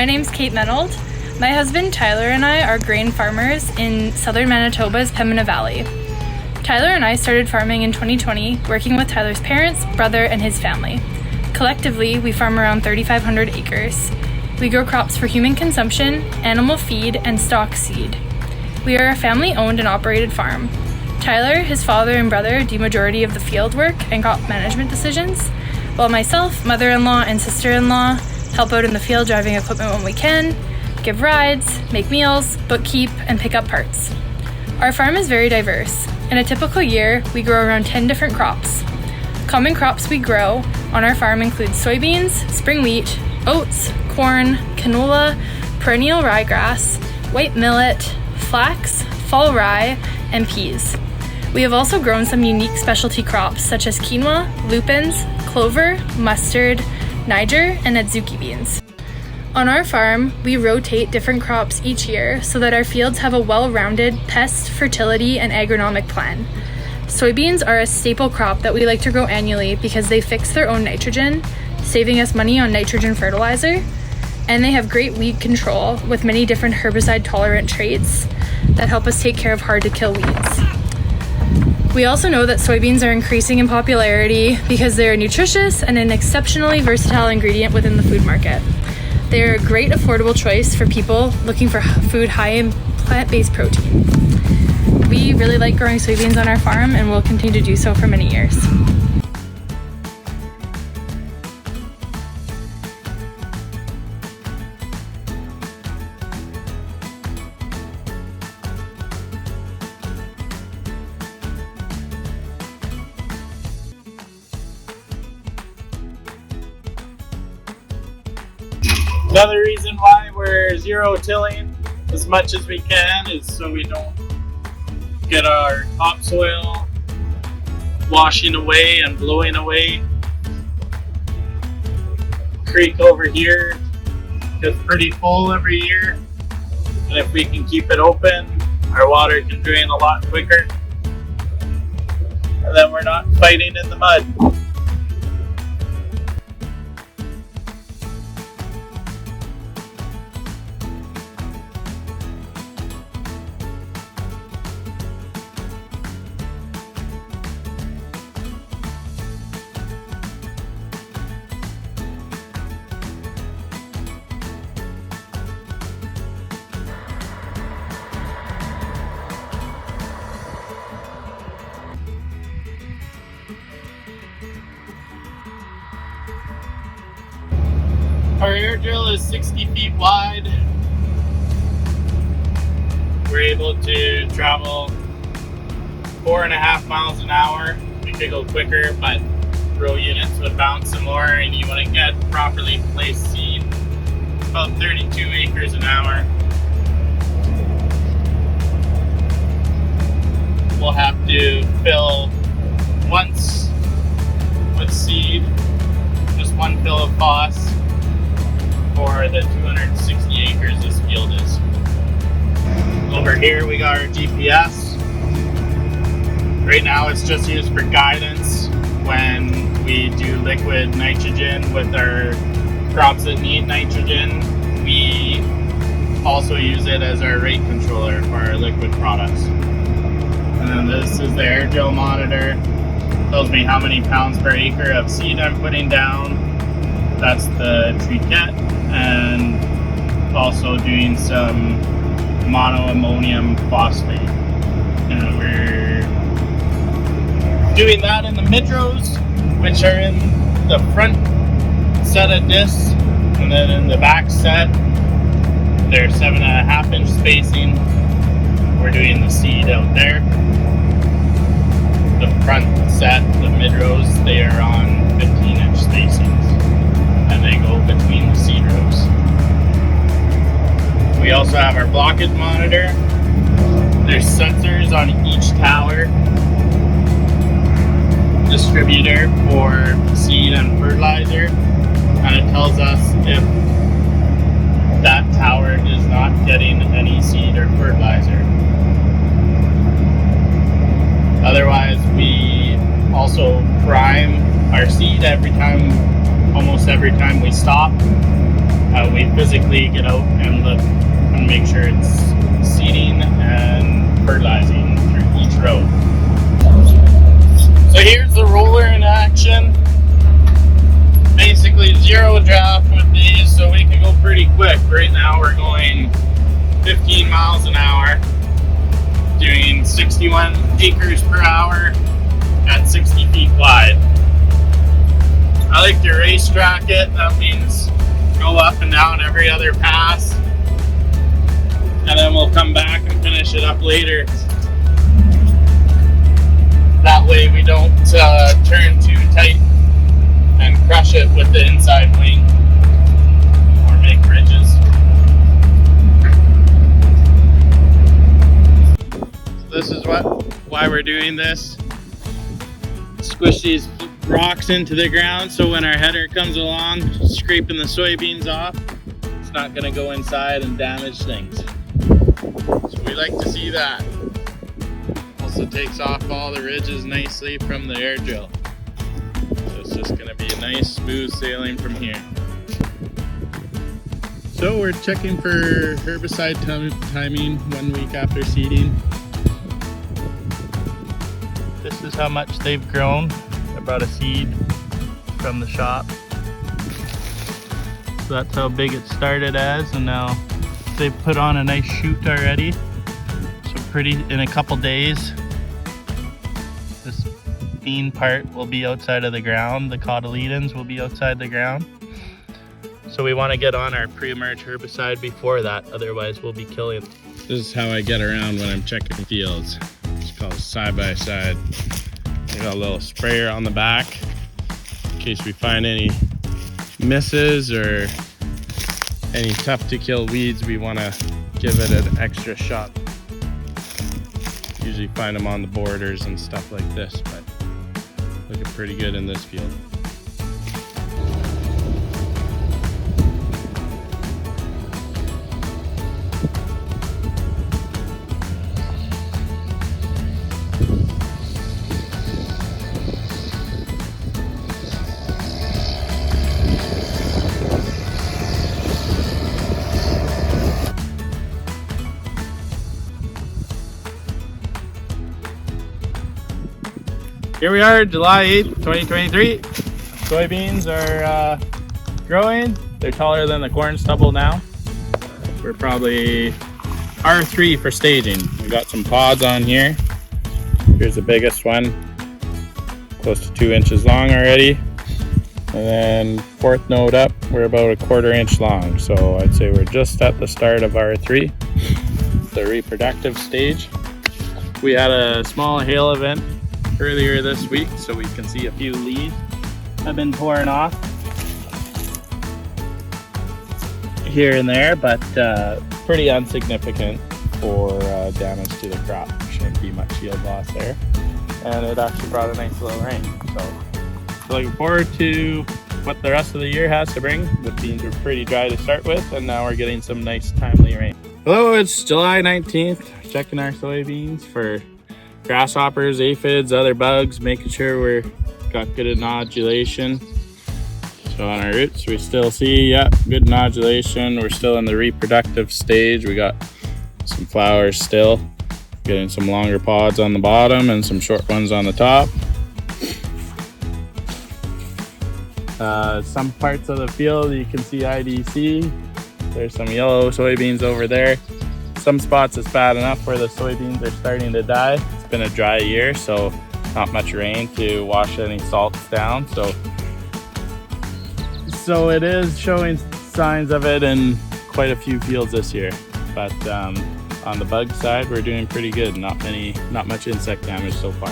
My name's Kate Menold. My husband Tyler and I are grain farmers in southern Manitoba's Pembina Valley. Tyler and I started farming in 2020, working with Tyler's parents, brother, and his family. Collectively, we farm around 3,500 acres. We grow crops for human consumption, animal feed, and stock seed. We are a family-owned and operated farm. Tyler, his father, and brother do majority of the field work and crop management decisions, while myself, mother-in-law, and sister-in-law help out in the field driving equipment when we can, give rides, make meals, bookkeep, and pick up parts. Our farm is very diverse. In a typical year, we grow around 10 different crops. Common crops we grow on our farm include soybeans, spring wheat, oats, corn, canola, perennial ryegrass, white millet, flax, fall rye, and peas. We have also grown some unique specialty crops such as quinoa, lupins, clover, mustard, Niger, and adzuki beans. On our farm, we rotate different crops each year so that our fields have a well-rounded pest, fertility, and agronomic plan. Soybeans are a staple crop that we like to grow annually because they fix their own nitrogen, saving us money on nitrogen fertilizer, and they have great weed control with many different herbicide-tolerant traits that help us take care of hard-to-kill weeds. We also know that soybeans are increasing in popularity because they are nutritious and an exceptionally versatile ingredient within the food market. They are a great affordable choice for people looking for food high in plant-based protein. We really like growing soybeans on our farm and will continue to do so for many years. Another reason why we're zero tilling as much as we can is so we don't get our topsoil washing away and blowing away. Creek over here gets pretty full every year, and if we can keep it open, our water can drain a lot quicker, and then we're not fighting in the mud. Our air drill is 60 feet wide. We're able to travel 4.5 miles an hour. We could go quicker, but row units would bounce some more, and you wouldn't get properly placed seed. About 32 acres an hour. We'll have to fill once with seed, just one fill of phos, for the 260 acres this field is. Over here we got our GPS. Right now it's just used for guidance when we do liquid nitrogen with our crops that need nitrogen. We also use it as our rate controller for our liquid products. And then this is the air drill monitor. Tells me how many pounds per acre of seed I'm putting down. That's the triquette, and also doing some monoammonium phosphate. And we're doing that in the midrows, which are in the front set of discs, and then in the back set, they're 7.5 inch spacing. We're doing the seed out there. The front set, the midrows, they are on 15 inch spacings, and they go between the seed rows. We also have our blockage monitor. There's sensors on each tower, distributor for seed and fertilizer, and it tells us if that tower is not getting any seed or fertilizer. Otherwise, we also prime our seed almost every time we stop, we physically get out and look and make sure it's seeding and fertilizing through each row. So here's the roller in action. Basically 0 draft with these, so we can go pretty quick. Right now we're going 15 miles an hour, doing 61 acres per hour at 60 feet wide. I like to racetrack it. That means go up and down every other pass, and then we'll come back and finish it up later. That way we don't turn too tight and crush it with the inside wing or make ridges. This is why we're doing this. Squish these rocks into the ground so when our header comes along scraping the soybeans off, it's not going to go inside and damage things. So we like to see that. Also takes off all the ridges nicely from the air drill. So it's just going to be a nice smooth sailing from here. So we're checking for herbicide timing 1 week after seeding. This is how much they've grown. I brought a seed from the shop. So that's how big it started as, and now they've put on a nice shoot already. So pretty, in a couple days, this bean part will be outside of the ground. The cotyledons will be outside the ground. So we want to get on our pre-emerge herbicide before that, otherwise we'll be killing. This is how I get around when I'm checking fields. It's called side-by-side. I got a little sprayer on the back in case we find any misses or any tough to kill weeds. We want to give it an extra shot. Usually find them on the borders and stuff like this, but looking pretty good in this field. Here we are, July 8th, 2023. Soybeans are growing. They're taller than the corn stubble now. We're probably R3 for staging. We got some pods on here. Here's the biggest one, close to 2 inches long already. And then 4th node up, we're about 1/4 inch long. So I'd say we're just at the start of R3, the reproductive stage. We had a small hail event earlier this week, so we can see a few leaves have been torn off here and there, but pretty insignificant for damage to the crop. Shouldn't be much yield loss there, and it actually brought a nice little rain. So looking forward to what the rest of the year has to bring. The beans were pretty dry to start with, and now we're getting some nice timely rain. Hello, it's July 19th. Checking our soybeans for grasshoppers, aphids, other bugs, making sure we're got good inodulation. So on our roots, we still see, yeah, good inodulation. We're still in the reproductive stage. We got some flowers still, getting some longer pods on the bottom and some short ones on the top. Some parts of the field you can see IDC. There's some yellow soybeans over there. Some spots it's bad enough where the soybeans are starting to die. It's been a dry year, so not much rain to wash any salts down. So it is showing signs of it in quite a few fields this year. But on the bug side, we're doing pretty good. Not much insect damage so far.